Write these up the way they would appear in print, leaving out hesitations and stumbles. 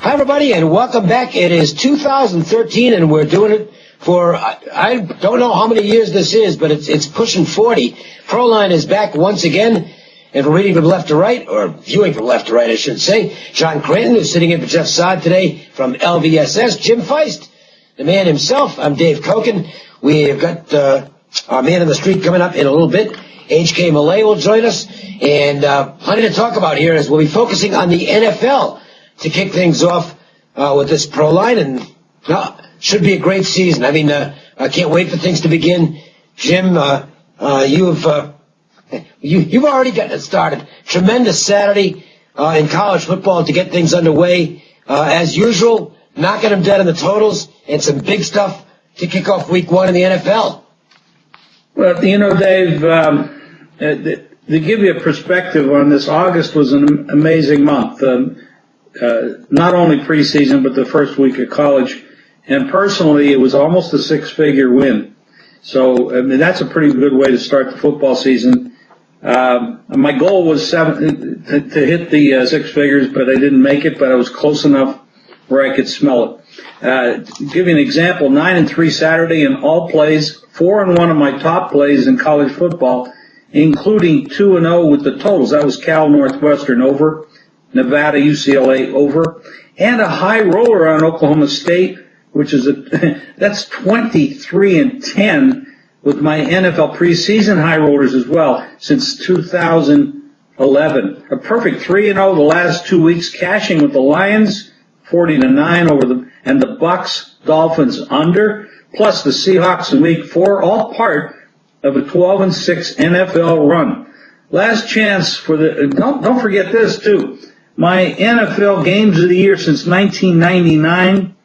Hi, everybody, and welcome back. It is 2013, and we're doing it for, I don't know how many years this is, but it's pushing 40. Proline is back once again, and we're reading from left to right, or viewing from left to right, I should say. John Cranton, who's sitting in for Jeff Saad today from LVSS. Jim Feist, the man himself. I'm Dave Cokin. We've got our man on the street coming up in a little bit. H.K. Malay will join us, and plenty to talk about here as we'll be focusing on the NFL to kick things off with this Proline, and should be a great season. I mean, I can't wait for things to begin. Jim, you've already gotten it started. Tremendous Saturday in college football to get things underway. As usual, knocking them dead on the totals, and some big stuff to kick off week one in the NFL. Well, you know, Dave, to give you a perspective on this, August was an amazing month. Not only preseason, but the first week of college. And personally, it was almost a six-figure win. So, I mean, that's a pretty good way to start the football season. My goal was to hit the six figures, but I didn't make it, but I was close enough where I could smell it. To give you an example, 9-3 Saturday in all plays, 4-1 of my top plays in college football, including 2-0 with the totals. That was Cal Northwestern over, Nevada UCLA over, and a high roller on Oklahoma State, which is that's 23-10 with my NFL preseason high rollers as well since 2011. A perfect 3-0 the last 2 weeks, cashing with the Lions 40-9 over and the Bucks Dolphins under, plus the Seahawks in week 4, all part of a 12-6 NFL run. Last chance for the don't forget this too. My NFL games of the year since 1999.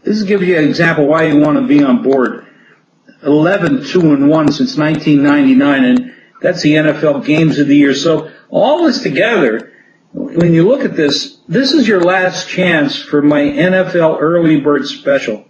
This gives you an example why you want to be on board. 11-2-1 since 1999, and that's the NFL games of the year. So all this together, when you look at this, this is your last chance for my NFL early bird special,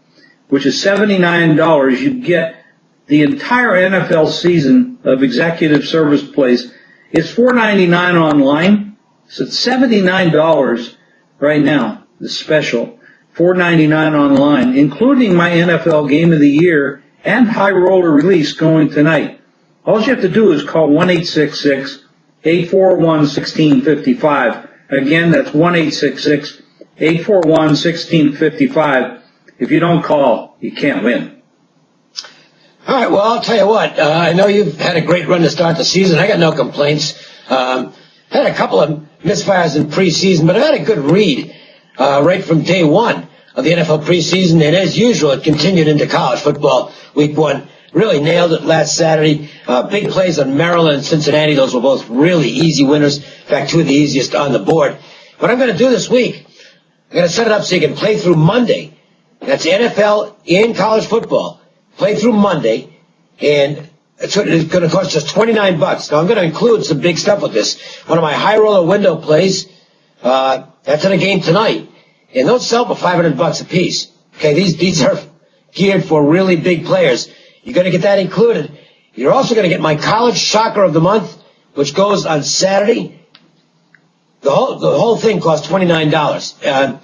which is $79. You get the entire NFL season of executive service plays. It's $4.99 online. So it's $79 right now, the special, $4.99 online, including my NFL Game of the Year and High Roller release going tonight. All you have to do is call 1-866-841-1655. Again, that's 1-866-841-1655. If you don't call, you can't win. All right, well, I'll tell you what. I know you've had a great run to start the season. I got no complaints. Had a couple of misfires in preseason, but I had a good read right from day one of the NFL preseason, and as usual, it continued into college football week one. Really nailed it last Saturday. Big plays on Maryland and Cincinnati. Those were both really easy winners. In fact, two of the easiest on the board. What I'm going to do this week, I'm going to set it up so you can play through Monday. That's NFL and college football. Play through Monday, and it's going to cost just $29. Now, I'm going to include some big stuff with this. One of my high roller window plays, that's in a game tonight. And those sell for $500 a piece. Okay, these are geared for really big players. You're going to get that included. You're also going to get my college shocker of the month, which goes on Saturday. The whole thing costs $29.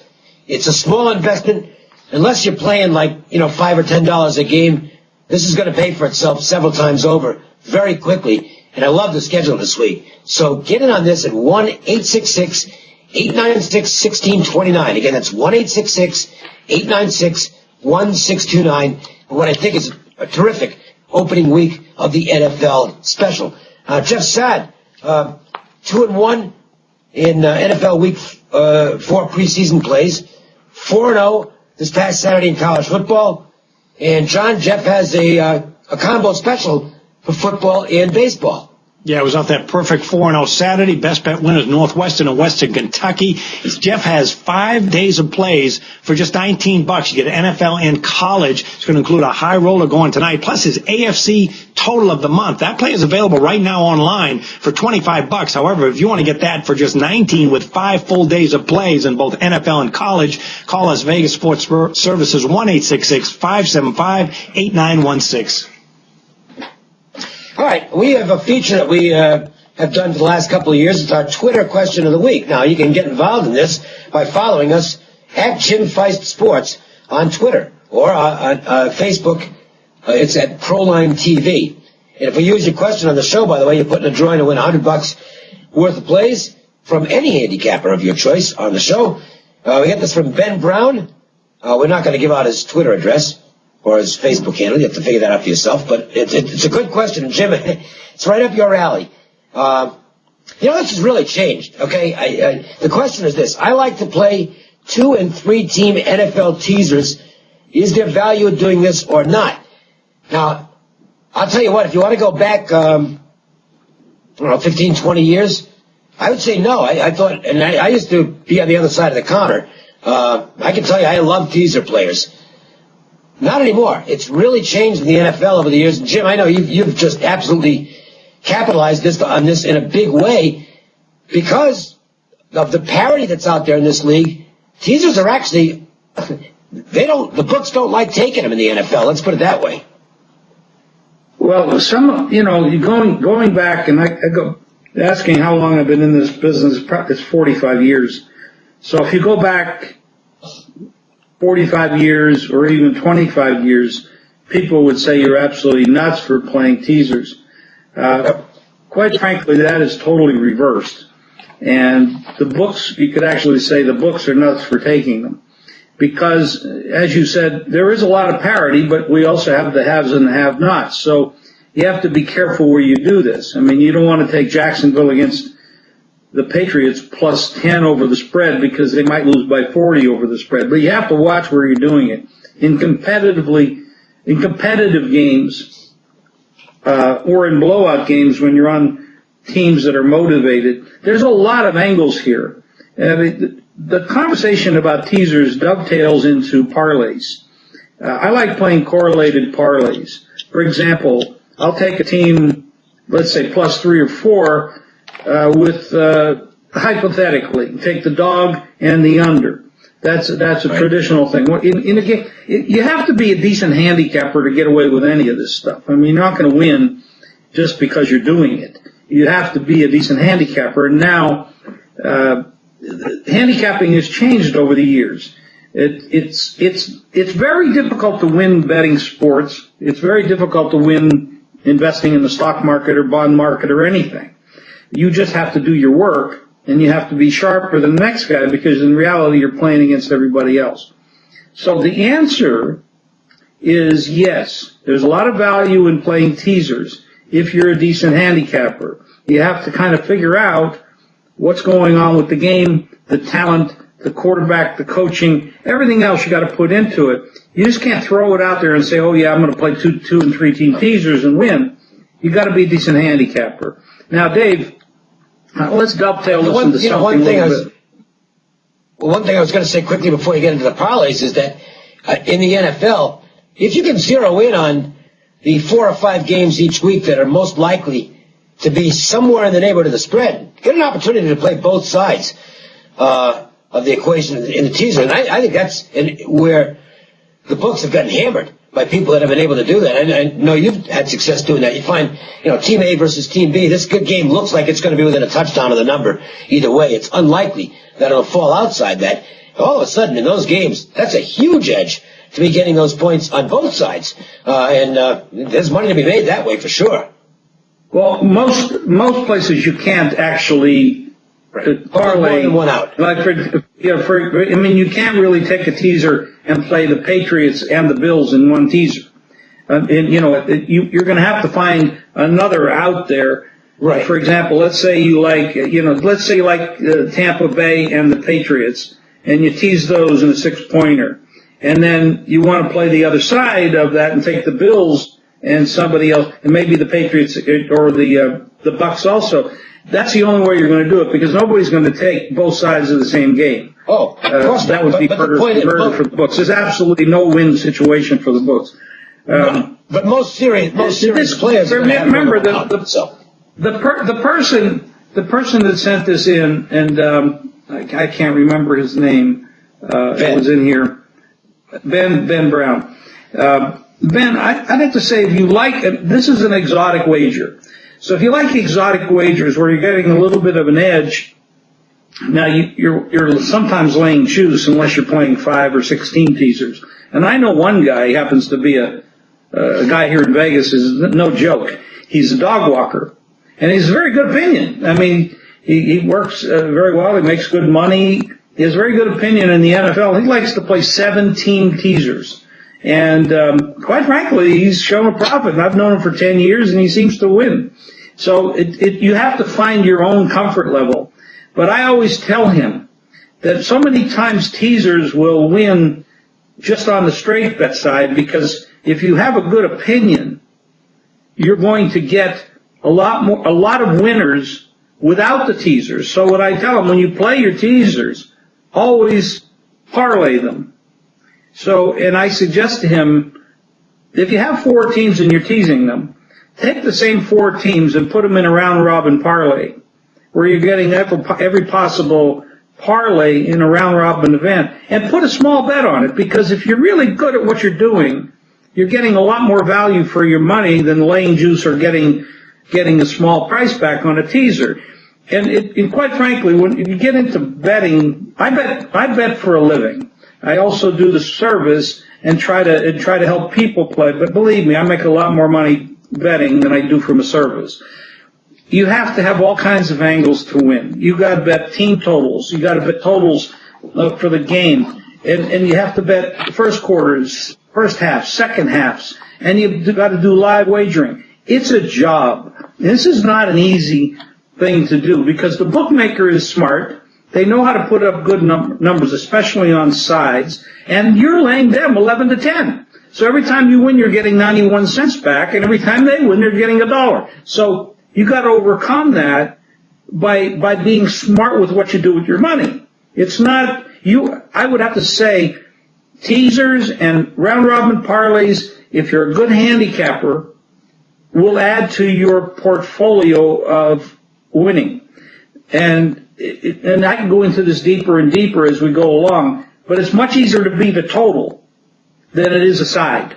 It's a small investment. Unless you're playing like, $5 or $10 a game, this is going to pay for itself several times over very quickly. And I love the schedule this week. So get in on this at 1-866-896-1629. Again, that's 1-866-896-1629. What I think is a terrific opening week of the NFL special. Jeff Saad, 2-1 in NFL week 4 preseason plays. 4-0 this past Saturday in college football. And Jeff has a combo special for football and baseball. Yeah, it was off that perfect 4-0 Saturday. Best bet winners Northwestern and Western Kentucky. Jeff has 5 days of plays for just $19. You get NFL and college. It's going to include a high roller going tonight, plus his AFC total of the month. That play is available right now online for $25. However, if you want to get that for just $19 with 5 full days of plays in both NFL and college, call us Vegas Sports Services 1-866-575-8916. All right, we have a feature that we have done for the last couple of years. It's our Twitter question of the week. Now, you can get involved in this by following us at Jim Feist Sports on Twitter or on Facebook. It's at Proline TV. And if we use your question on the show, by the way, you put in a drawing to win $100 worth of plays from any handicapper of your choice on the show. We get this from Ben Brown. We're not going to give out his Twitter address or his Facebook handle. You have to figure that out for yourself. But it's a good question, Jim. It's right up your alley. This has really changed, okay? The question is this. I like to play 2- and 3-team NFL teasers. Is there value in doing this or not? Now, I'll tell you what, if you want to go back, 15, 20 years, I would say no. I thought, and I used to be on the other side of the counter. I can tell you I love teaser players. Not anymore. It's really changed in the NFL over the years. And Jim, I know you've just absolutely capitalized on this in a big way because of the parity that's out there in this league. Teasers are actually, the books don't like taking them in the NFL. Let's put it that way. Well, going back, and I go asking how long I've been in this business, it's 45 years. So if you go back 45 years or even 25 years, people would say you're absolutely nuts for playing teasers. Quite frankly, that is totally reversed. And the books, you could actually say the books are nuts for taking them. Because, as you said, there is a lot of parity, but we also have the haves and the have-nots. So you have to be careful where you do this. I mean, you don't want to take Jacksonville against the Patriots plus 10 over the spread because they might lose by 40 over the spread. But you have to watch where you're doing it. In competitive games or in blowout games when you're on teams that are motivated, there's a lot of angles here. The conversation about teasers dovetails into parlays. I like playing correlated parlays. For example, I'll take a team, let's say plus 3 or 4, with hypothetically take the dog and the under. That's a right. Traditional thing. In a game, you have to be a decent handicapper to get away with any of this stuff. I mean, you're not going to win just because you're doing it. You have to be a decent handicapper. And now, handicapping has changed over the years. It's very difficult to win betting sports. It's very difficult to win investing in the stock market or bond market or anything. You just have to do your work, and you have to be sharper than the next guy because in reality you're playing against everybody else. So the answer is yes. There's a lot of value in playing teasers if you're a decent handicapper. You have to kind of figure out what's going on with the game, the talent, the quarterback, the coaching, everything else you got to put into it. You just can't throw it out there and say, oh yeah, I'm going to play 2 and 3 team teasers and win. You got to be a decent handicapper. Now, Dave, let's dovetail this into something one thing I was going to say quickly before you get into the parlays is that in the NFL, if you can zero in on the 4 or 5 games each week that are most likely to be somewhere in the neighborhood of the spread, get an opportunity to play both sides of the equation in the teaser. And I think that's where the books have gotten hammered by people that have been able to do that. I know you've had success doing that. You find, Team A versus Team B. This good game looks like it's going to be within a touchdown of the number. Either way, it's unlikely that it'll fall outside that. All of a sudden, in those games, that's a huge edge to be getting those points on both sides. And there's money to be made that way for sure. Well, most places you can't actually parlay. More than one out. Like you can't really take a teaser and play the Patriots and the Bills in one teaser. You're going to have to find another out there. Right. For example, let's say you like Tampa Bay and the Patriots, and you tease those in a 6-pointer, and then you want to play the other side of that and take the Bills and somebody else, and maybe the Patriots or the Bucks also. That's the only way you're going to do it because nobody's going to take both sides of the same game. Oh, of course that would be murder for the books. There's absolutely no win situation for the books. But most serious players. Remember the person that sent this in, and I can't remember his name. It was in here. Ben Brown. Ben, I'd have to say, if you like, this is an exotic wager. So if you like exotic wagers where you're getting a little bit of an edge, Now, you're sometimes laying juice unless you're playing 5 or 16 teasers. And I know one guy, he happens to be a guy here in Vegas, is no joke. He's a dog walker. And he's a very good opinion. I mean, he works very well. He makes good money. He has very good opinion in the NFL. He likes to play 17 teasers. And quite frankly, he's shown a profit. And I've known him for 10 years, and he seems to win. So you have to find your own comfort level. But I always tell him that so many times teasers will win just on the straight bet side, because if you have a good opinion, you're going to get a lot of winners without the teasers. So what I tell him, when you play your teasers, always parlay them. So, and I suggest to him, if you have 4 teams and you're teasing them, take the same 4 teams and put them in a round robin parlay, where you're getting every possible parlay in a round robin event, and put a small bet on it, because if you're really good at what you're doing, you're getting a lot more value for your money than laying juice or getting a small price back on a teaser. And quite frankly, when you get into betting, I bet for a living. I also do the service and try to help people play. But believe me, I make a lot more money betting than I do from a service. You have to have all kinds of angles to win. You got to bet team totals. You got to bet totals for the game, and you have to bet first quarters, first half, second halves, and you've got to do live wagering. It's a job. This is not an easy thing to do, because the bookmaker is smart. They know how to put up good numbers, especially on sides, and you're laying them 11 to 10. So every time you win, you're getting 91 cents back, and every time they win, they're getting $1. So you got to overcome that by being smart with what you do with your money. It's not I would have to say teasers and round robin parlays, if you're a good handicapper, will add to your portfolio of winning. And I can go into this deeper and deeper as we go along, but it's much easier to beat a total than it is a side,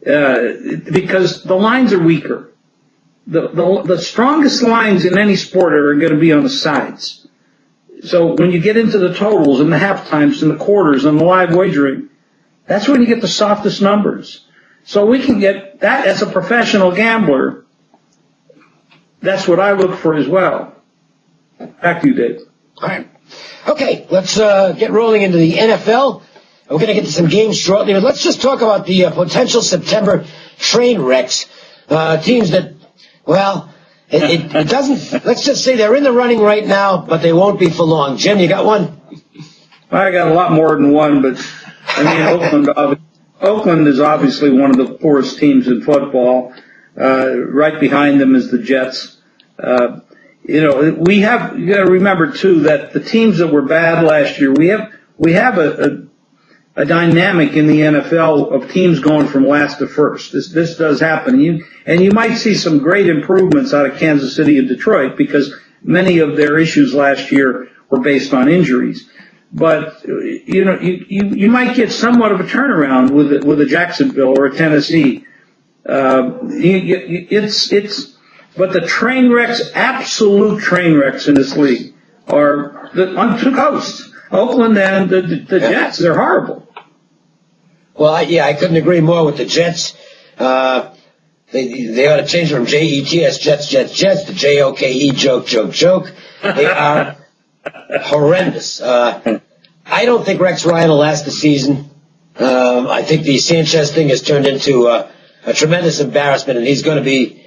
because the lines are weaker. The strongest lines in any sport are going to be on the sides. So when you get into the totals and the half times and the quarters and the live wagering, that's when you get the softest numbers. So we can get that as a professional gambler. That's what I look for as well. Back to you, Dave. All right. Okay, let's get rolling into the NFL. We're going to get to some games shortly, but let's just talk about the potential September train wrecks. Teams that, well, it doesn't, let's just say they're in the running right now, but they won't be for long. Jim, you got one? I got a lot more than one, but I mean, Oakland is obviously one of the poorest teams in football. Right behind them is the Jets. You got to remember too that the teams that were bad last year, we have a dynamic in the NFL of teams going from last to first. This does happen. And you might see some great improvements out of Kansas City and Detroit, because many of their issues last year were based on injuries. But you might get somewhat of a turnaround with a Jacksonville or a Tennessee. But the train wrecks, absolute train wrecks in this league, are on 2 coasts. Oakland and the Jets, they're horrible. Well, I couldn't agree more with the Jets. They ought to change from Jets, Jets, to JOKE, joke. They are horrendous. I don't think Rex Ryan will last the season. I think the Sanchez thing has turned into a tremendous embarrassment, and he's going to be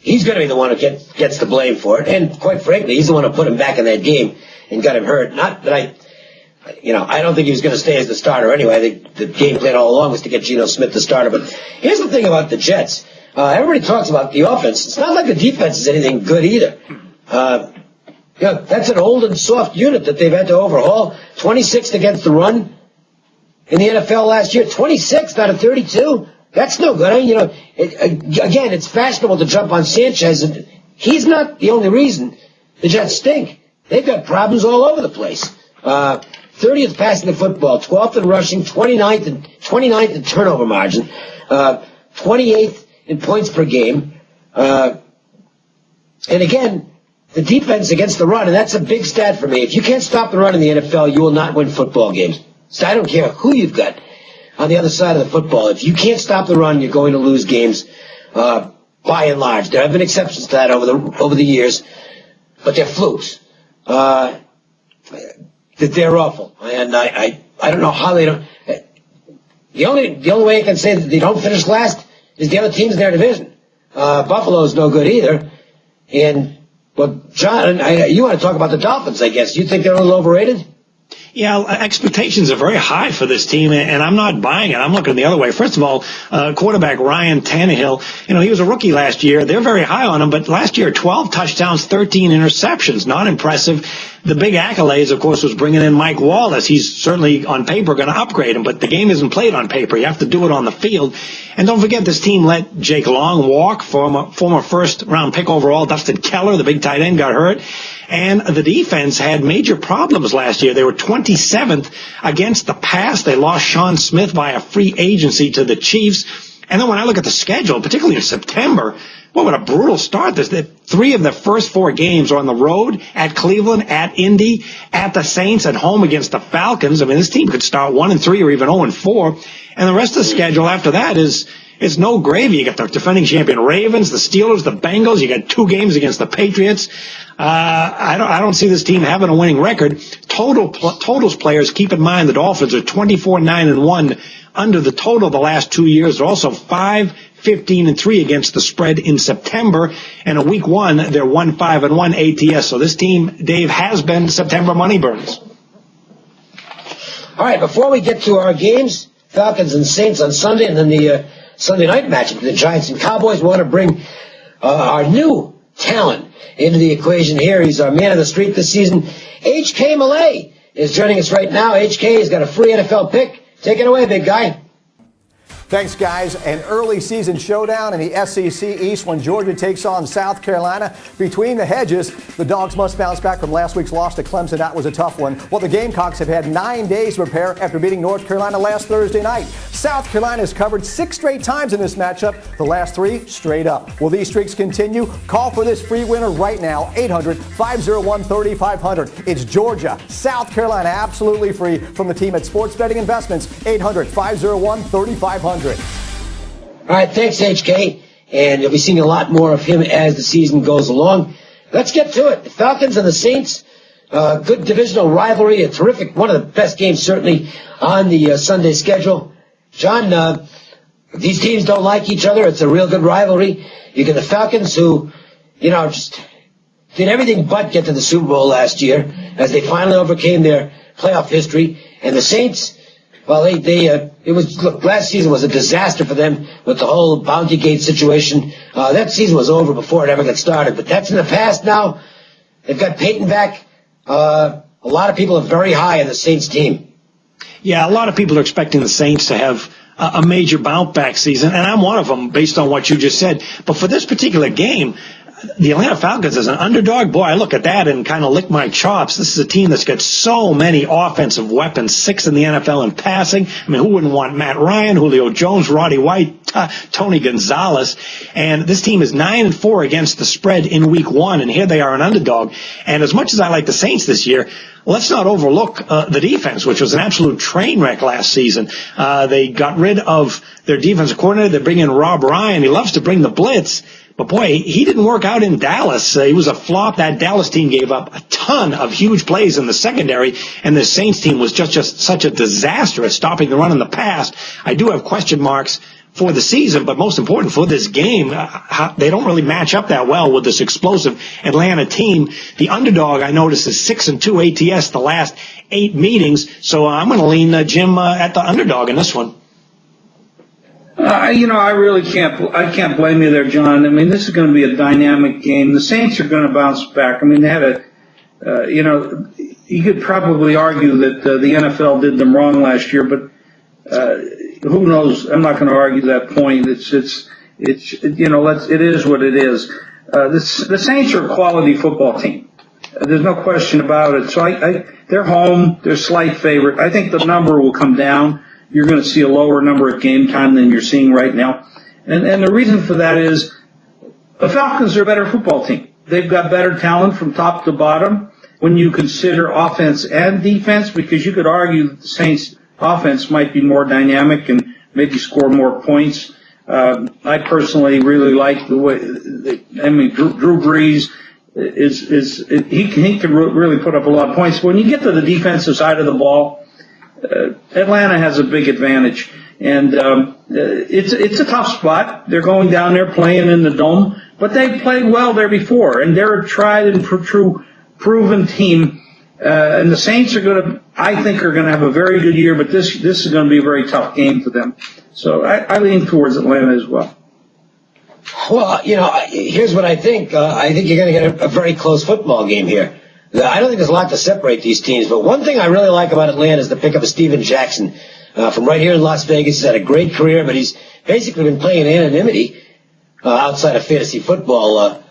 the one who gets the blame for it. And quite frankly, he's the one who put him back in that game and got him hurt. Not that I don't think he was going to stay as the starter anyway. I think the game plan all along was to get Geno Smith the starter. But here's the thing about the Jets. Everybody talks about the offense. It's not like the defense is anything good either. That's an old and soft unit that they've had to overhaul. 26th against the run in the NFL last year. 26th out of 32. That's no good. Again, it's fashionable to jump on Sanchez, and he's not the only reason the Jets stink. They've got problems all over the place. 30th passing the football, 12th in rushing, 29th in turnover margin, 28th in points per game. And again, the defense against the run, and that's a big stat for me. If you can't stop the run in the NFL, you will not win football games. So I don't care who you've got on the other side of the football. If you can't stop the run, you're going to lose games by and large. There have been exceptions to that over the years, but they're flukes. They're awful, and I don't know how they don't. The only way I can say that they don't finish last is the other teams in their division. Buffalo's no good either. And well, John, you want to talk about the Dolphins? I guess you think they're a little overrated. Yeah, expectations are very high for this team, and I'm not buying it. I'm looking the other way. First of all, quarterback Ryan Tannehill, he was a rookie last year. They're very high on him, but last year, 12 touchdowns, 13 interceptions. Not impressive. The big accolades, of course, was bringing in Mike Wallace. He's certainly, on paper, going to upgrade him, but the game isn't played on paper. You have to do it on the field. And don't forget, this team let Jake Long walk, former first-round pick overall. Dustin Keller, the big tight end, got hurt. And the defense had major problems last year. They were 27th against the pass. They lost Sean Smith via free agency to the Chiefs. And then when I look at the schedule, particularly in September, what a brutal start. Three of the first four games are on the road, at Cleveland, at Indy, at the Saints, at home against the Falcons. I mean, this team could start 1-3 or even 0-4. And the rest of the schedule after that is no gravy. You got the defending champion Ravens, the Steelers, the Bengals. You got 2 games against the Patriots. I don't see this team having a winning record. Totals players, keep in mind the Dolphins are 24-9-1 under the total the last 2 years. They're also 5-15-3 against the spread in September. And in week 1, they're 1-5-1 ATS. So this team, Dave, has been September money burners. All right, before we get to our games, Falcons and Saints on Sunday, and then the Sunday night matchup, the Giants and Cowboys, want to bring our new talent into the equation here. He's our man of the street this season. H.K. Malay is joining us right now. H.K. has got a free NFL pick. Take it away, big guy. Thanks, guys. An early season showdown in the SEC East when Georgia takes on South Carolina. Between the hedges, the Dogs must bounce back from last week's loss to Clemson. That was a tough one. Well, the Gamecocks have had 9 days to prepare after beating North Carolina last Thursday night. South Carolina has covered 6 straight times in this matchup, the last 3 straight up. Will these streaks continue? Call for this free winner right now, 800-501-3500. It's Georgia, South Carolina, absolutely free from the team at Sports Betting Investments, 800-501-3500. All right, thanks, HK. And you'll be seeing a lot more of him as the season goes along. Let's get to it. The Falcons and the Saints, good divisional rivalry, a terrific, one of the best games certainly on the Sunday schedule. John, these teams don't like each other. It's a real good rivalry. You get the Falcons who, just did everything but get to the Super Bowl last year as they finally overcame their playoff history. And the Saints, well, last season was a disaster for them with the whole Bounty Gate situation. That season was over before it ever got started, but that's in the past now. They've got Peyton back. A lot of people are very high on the Saints team. Yeah, a lot of people are expecting the Saints to have a major bounce-back season, and I'm one of them based on what you just said. But for this particular game, the Atlanta Falcons as an underdog, boy, I look at that and kind of lick my chops. This is a team that's got so many offensive weapons, 6 in the NFL in passing. I mean, who wouldn't want Matt Ryan, Julio Jones, Roddy White, Tony Gonzalez? And this team is 9-4 against the spread in week 1, and here they are an underdog. And as much as I like the Saints this year, let's not overlook the defense, which was an absolute train wreck last season. They got rid of their defensive coordinator. They bring in Rob Ryan. He loves to bring the blitz. But, boy, he didn't work out in Dallas. He was a flop. That Dallas team gave up a ton of huge plays in the secondary, and the Saints team was just such a disaster at stopping the run in the past. I do have question marks for the season, but most important for this game, they don't really match up that well with this explosive Atlanta team. The underdog, I noticed, is 6-2 ATS the last 8 meetings, so I'm going to lean Jim at the underdog in this one. I really can't blame you there, John. I mean, this is going to be a dynamic game. The Saints are going to bounce back. I mean, they had you could probably argue that the NFL did them wrong last year, but who knows? I'm not going to argue that point. It is what it is. The Saints are a quality football team. There's no question about it. So they're home. They're slight favorite. I think the number will come down. You're going to see a lower number at game time than you're seeing right now. And the reason for that is the Falcons are a better football team. they've got better talent from top to bottom when you consider offense and defense, because you could argue that the Saints offense might be more dynamic and maybe score more points. I personally really like the way, Drew Brees he can really put up a lot of points. When you get to the defensive side of the ball, Atlanta has a big advantage. And it's a tough spot. They're going down there playing in the Dome, but they played well there before, and they're a tried and true proven team. And the Saints I think are going to have a very good year, but this is going to be a very tough game for them. So I lean towards Atlanta as well. Well, here's what I think. I think you're going to get a very close football game here. I don't think there's a lot to separate these teams, but one thing I really like about Atlanta is the pickup of Steven Jackson from right here in Las Vegas. He's had a great career, but he's basically been playing in anonymity outside of fantasy football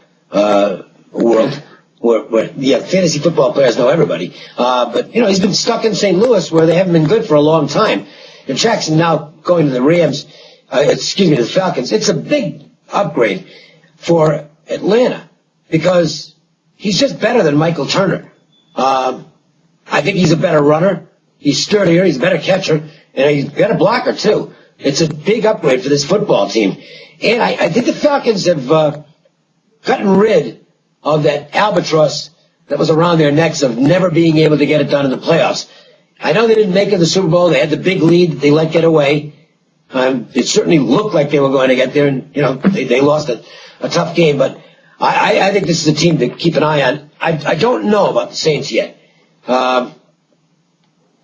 world. Where fantasy football players know everybody. But he's been stuck in St. Louis where they haven't been good for a long time. And Jackson now going to the the Falcons. It's a big upgrade for Atlanta because he's just better than Michael Turner. I think he's a better runner. He's sturdier. He's a better catcher. And he's a better blocker, too. It's a big upgrade for this football team. And I think the Falcons have gotten rid of that albatross that was around their necks of never being able to get it done in the playoffs. I know they didn't make it to the Super Bowl. They had the big lead that they let get away. It certainly looked like they were going to get there, and they lost a tough game. But I think this is a team to keep an eye on. I don't know about the Saints yet.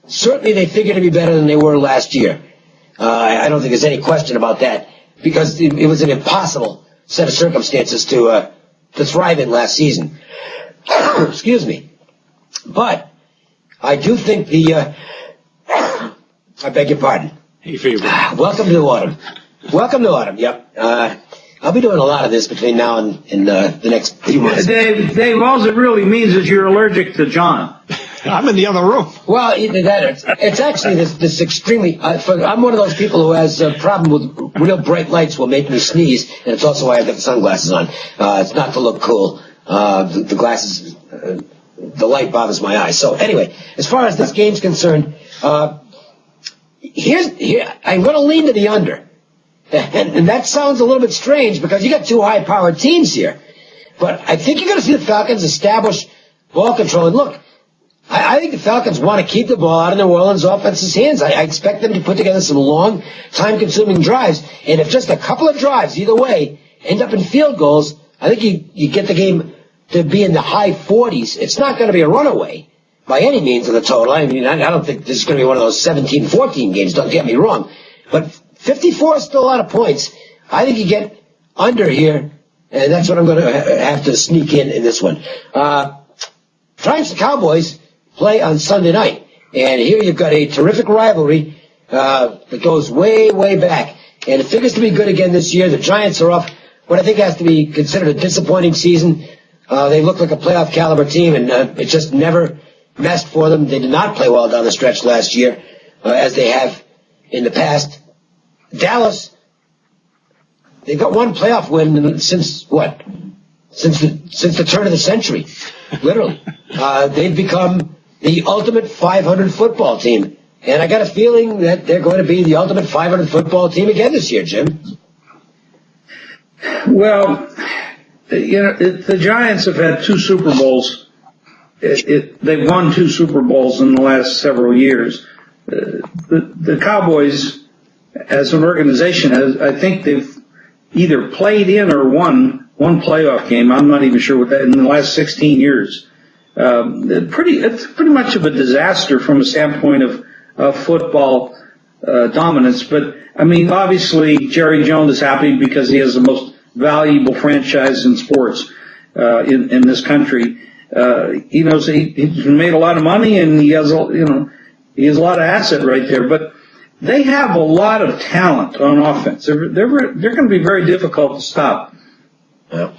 Certainly they figure to be better than they were last year. I don't think there's any question about that because it was an impossible set of circumstances to thrive in last season. Excuse me. But I do think I beg your pardon. Hey, favorite. Welcome to autumn. Welcome to autumn, yep. I'll be doing a lot of this between now and the next few months. Dave, all it really means is you're allergic to John. I'm in the other room. Well, it's actually this extremely... I'm one of those people who has a problem with real bright lights will make me sneeze, and it's also why I've got the sunglasses on. It's not to look cool. The glasses... the light bothers my eyes. So anyway, as far as this game's concerned, I'm going to lean to the under. And that sounds a little bit strange because you got two high-powered teams here. But I think you're going to see the Falcons establish ball control. And look, I think the Falcons want to keep the ball out of New Orleans' offense's hands. I expect them to put together some long, time-consuming drives. And if just a couple of drives, either way, end up in field goals, I think you get the game to be in the high 40s. It's not going to be a runaway by any means of the total. I mean, I don't think this is going to be one of those 17-14 games, don't get me wrong. But 54 is still a lot of points. I think you get under here, and that's what I'm going to have to sneak in this one. Giants and Cowboys play on Sunday night, and here you've got a terrific rivalry that goes way, way back, and it figures to be good again this year. The Giants are off what I think has to be considered a disappointing season. They look like a playoff caliber team, and it just never messed for them. They did not play well down the stretch last year, as they have in the past. Dallas, they've got one playoff win since what? Since the turn of the century, literally. They've become the ultimate 500 football team, and I got a feeling that they're going to be the ultimate 500 football team again this year, Jim. Well, the Giants have had two Super Bowls. They've won two Super Bowls in the last several years. The Cowboys, as an organization, I think they've either played in or won one playoff game. I'm not even sure what that in the last 16 years. It's pretty much of a disaster from a standpoint of football dominance. But I mean, obviously, Jerry Jones is happy because he has the most valuable franchise in sports in this country. He's made a lot of money, and he has a lot of asset right there. But they have a lot of talent on offense. They're going to be very difficult to stop. Yep.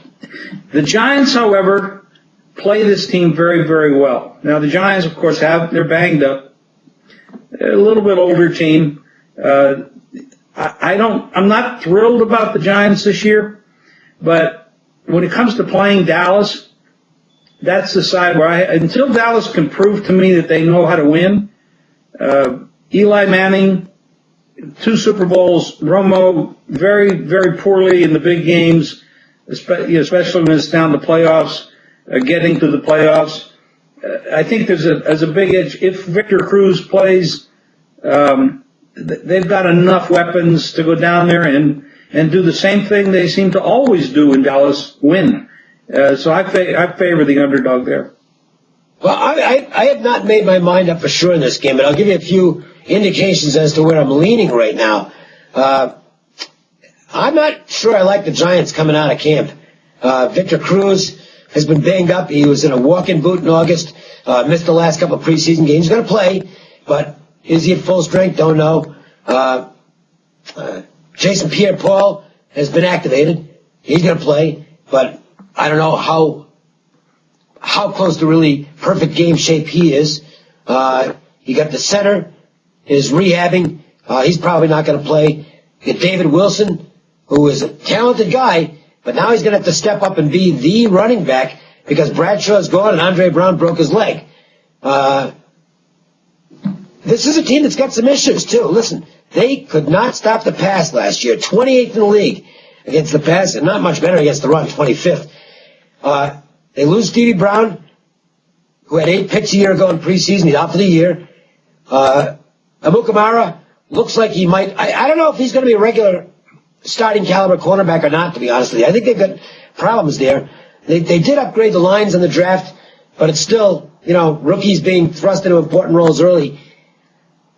The Giants, however, play this team very, very well. Now, the Giants, of course, they're banged up. They're a little bit older team. I'm not thrilled about the Giants this year, but when it comes to playing Dallas, that's the side where until Dallas can prove to me that they know how to win, Eli Manning, 2 Super Bowls, Romo very, very poorly in the big games, especially when it's down to playoffs, getting to the playoffs. I think there's a big edge. If Victor Cruz plays, they've got enough weapons to go down there and do the same thing they seem to always do in Dallas, win. So I favor the underdog there. Well, I have not made my mind up for sure in this game, but I'll give you a few indications as to where I'm leaning right now. I'm not sure I like the Giants coming out of camp. Victor Cruz has been banged up. He was in a walk-in boot in August, missed the last couple of preseason games. He's going to play, but is he at full strength? Don't know. Jason Pierre-Paul has been activated. He's going to play, but I don't know how close to really perfect game shape he is. You got the center is rehabbing. He's probably not going to play. You got David Wilson, who is a talented guy, but now he's going to have to step up and be the running back because Bradshaw's gone and Andre Brown broke his leg. This is a team that's got some issues, too. Listen, they could not stop the pass last year. 28th in the league against the pass, and not much better against the run, 25th. They lose Stevie Brown, who had 8 picks a year ago in preseason. He's out for the year. Amukamara looks like he might. I don't know if he's going to be a regular starting caliber cornerback or not, to be honest with you. I think they've got problems there. They did upgrade the lines in the draft, but it's still, rookies being thrust into important roles early.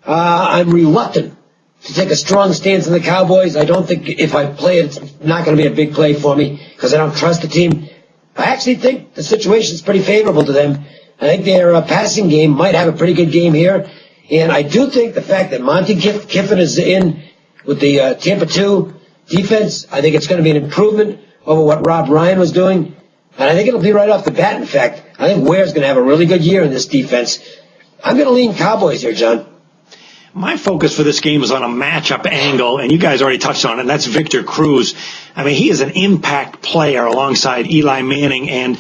I'm reluctant to take a strong stance on the Cowboys. I don't think if I play it, it's not going to be a big play for me because I don't trust the team. I actually think the situation is pretty favorable to them. I think their passing game might have a pretty good game here. And I do think the fact that Monty Kiffin is in with the Tampa 2 defense, I think it's going to be an improvement over what Rob Ryan was doing. And I think it'll be right off the bat, in fact. I think Ware's going to have a really good year in this defense. I'm going to lean Cowboys here, John. My focus for this game is on a matchup angle, and you guys already touched on it, and that's Victor Cruz. I mean, he is an impact player alongside Eli Manning, and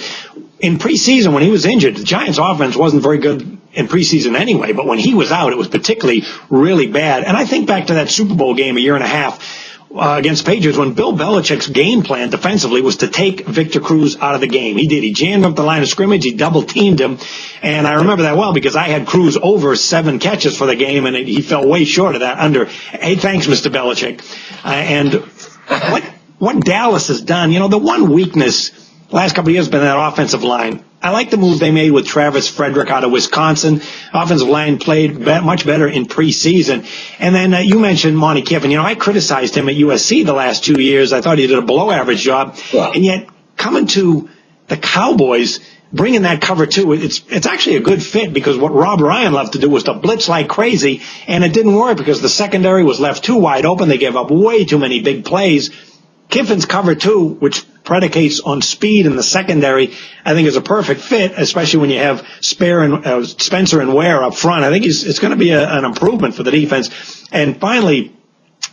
in preseason when he was injured, the Giants' offense wasn't very good in preseason anyway, but when he was out, it was particularly really bad. And I think back to that Super Bowl game a year and a half against Patriots when Bill Belichick's game plan defensively was to take Victor Cruz out of the game. He did. He jammed up the line of scrimmage. He double-teamed him. And I remember that well because I had Cruz over 7 catches for the game, and he fell way short of that under. Hey, thanks, Mr. Belichick. And what Dallas has done, the one weakness last couple of years has been that offensive line. I like the move they made with Travis Frederick out of Wisconsin. Offensive line played much better in preseason. And then you mentioned Monty Kiffin. I criticized him at USC the last 2 years. I thought he did a below-average job. Wow. And yet, coming to the Cowboys, bringing that cover two, it's actually a good fit because what Rob Ryan loved to do was to blitz like crazy, and it didn't work because the secondary was left too wide open. They gave up way too many big plays. Kiffin's cover two, which predicates on speed in the secondary, I think is a perfect fit, especially when you have Spencer and Ware up front. I think it's going to be an improvement for the defense. And finally,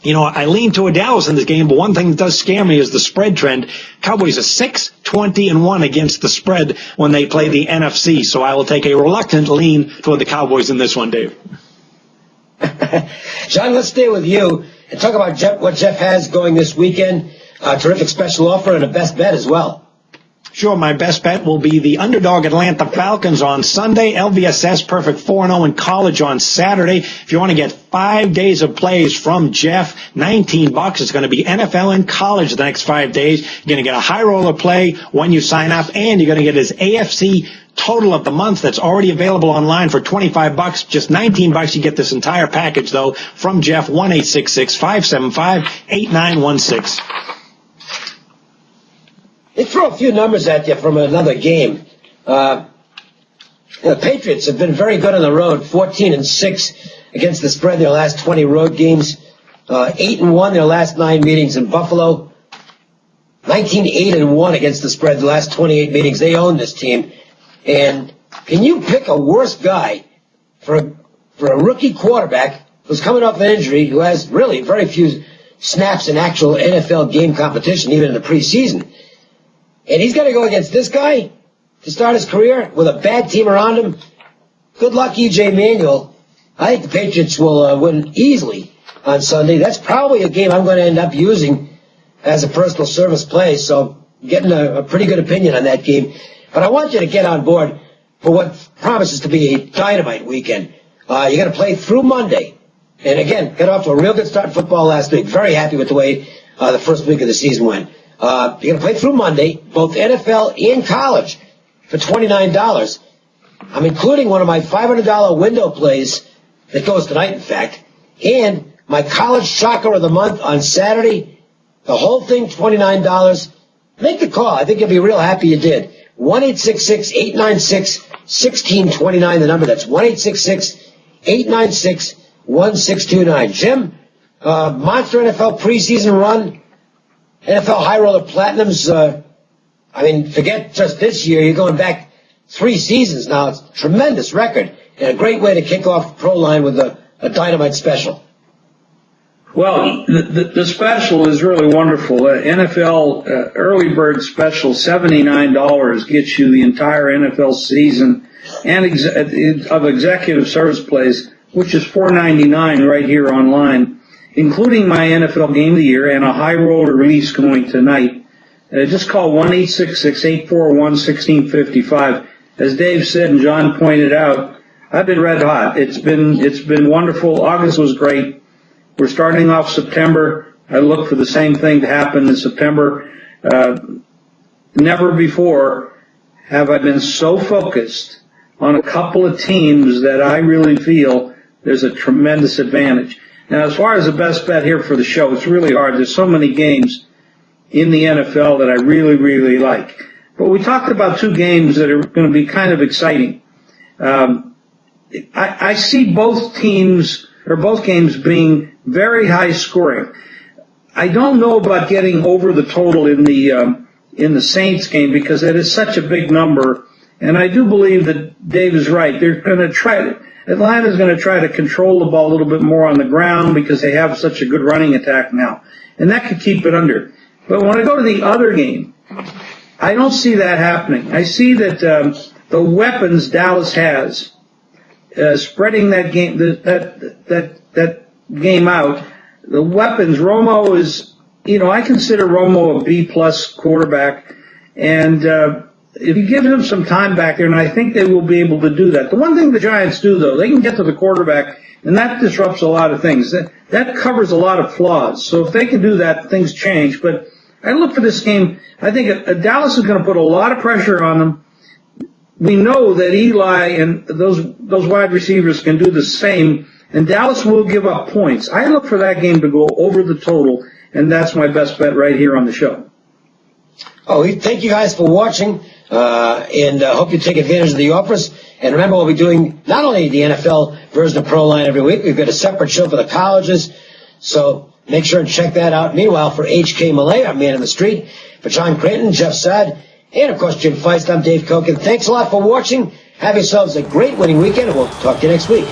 I lean toward Dallas in this game, but one thing that does scare me is the spread trend. Cowboys are 6-20-1 against the spread when they play the NFC, so I will take a reluctant lean toward the Cowboys in this one, Dave. John, let's stay with you and talk about what Jeff has going this weekend. Terrific special offer and a best bet as well. Sure, my best bet will be the underdog Atlanta Falcons on Sunday, LVSS Perfect 4-0 in college on Saturday. If you want to get 5 days of plays from Jeff, $19. It's going to be NFL and college the next 5 days. You're going to get a high roller play when you sign up, and you're going to get his AFC total of the month that's already available online for $25. Just $19. You get this entire package, though, from Jeff, 1-866-575-8916. They throw a few numbers at you from another game. The Patriots have been very good on the road, 14-6 against the spread in their last 20 road games, 8-1 their last 9 meetings in Buffalo, 19-8-1 against the spread the last 28 meetings. They own this team. And can you pick a worse guy for a rookie quarterback who's coming off an injury, who has really very few snaps in actual NFL game competition, even in the preseason? And he's got to go against this guy to start his career with a bad team around him. Good luck, E.J. Manuel. I think the Patriots will win easily on Sunday. That's probably a game I'm going to end up using as a personal service play, so getting a pretty good opinion on that game. But I want you to get on board for what promises to be a dynamite weekend. You're going to play through Monday. And again, got off to a real good start in football last week. Very happy with the way the first week of the season went. You're going to play through Monday, both NFL and college, for $29. I'm including one of my $500 window plays that goes tonight, in fact, and my college shocker of the month on Saturday. The whole thing, $29. Make the call. I think you'll be real happy you did. 1-866-896-1629, the number. That's 1-866-896-1629. Jim, monster NFL preseason run, NFL High Roller Platinums. Forget just this year. You're going back 3 seasons now. It's a tremendous record and a great way to kick off Proline with a dynamite special. Well, the special is really wonderful. NFL early bird special, $79 gets you the entire NFL season and of executive service plays, which is $4.99 right here online, including my NFL Game of the Year and a high roller release going tonight. Just call 1-866-841-1655. As Dave said and John pointed out, I've been red hot. It's been wonderful. August was great. We're starting off September. I look for the same thing to happen in September. Never before have I been so focused on a couple of teams that I really feel there's a tremendous advantage. Now, as far as the best bet here for the show, it's really hard. There's so many games in the NFL that I really, really like. But we talked about 2 games that are going to be kind of exciting. I see both games being very high scoring. I don't know about getting over the total in the Saints game because it is such a big number. And I do believe that Dave is right. Atlanta's going to try to control the ball a little bit more on the ground because they have such a good running attack now. And that could keep it under. But when I go to the other game, I don't see that happening. I see that the weapons Dallas has, spreading that game that game out, the weapons. Romo is, I consider Romo a B+ quarterback, and if you give him some time back there, and I think they will be able to do that. The one thing the Giants do, though, they can get to the quarterback, and that disrupts a lot of things. That covers a lot of flaws. So if they can do that, things change. But I look for this game. I think Dallas is going to put a lot of pressure on them. We know that Eli and those wide receivers can do the same, and Dallas will give up points. I look for that game to go over the total, and that's my best bet right here on the show. Oh, thank you guys for watching, and hope you take advantage of the offers. And remember, we'll be doing not only the NFL version of Proline every week, we've got a separate show for the colleges, so make sure and check that out. Meanwhile, for H.K. Malay, our man in the street, for John Cranton, Jeff Saad, and, of course, Jim Feist, I'm Dave Cokin. Thanks a lot for watching. Have yourselves a great winning weekend, and we'll talk to you next week.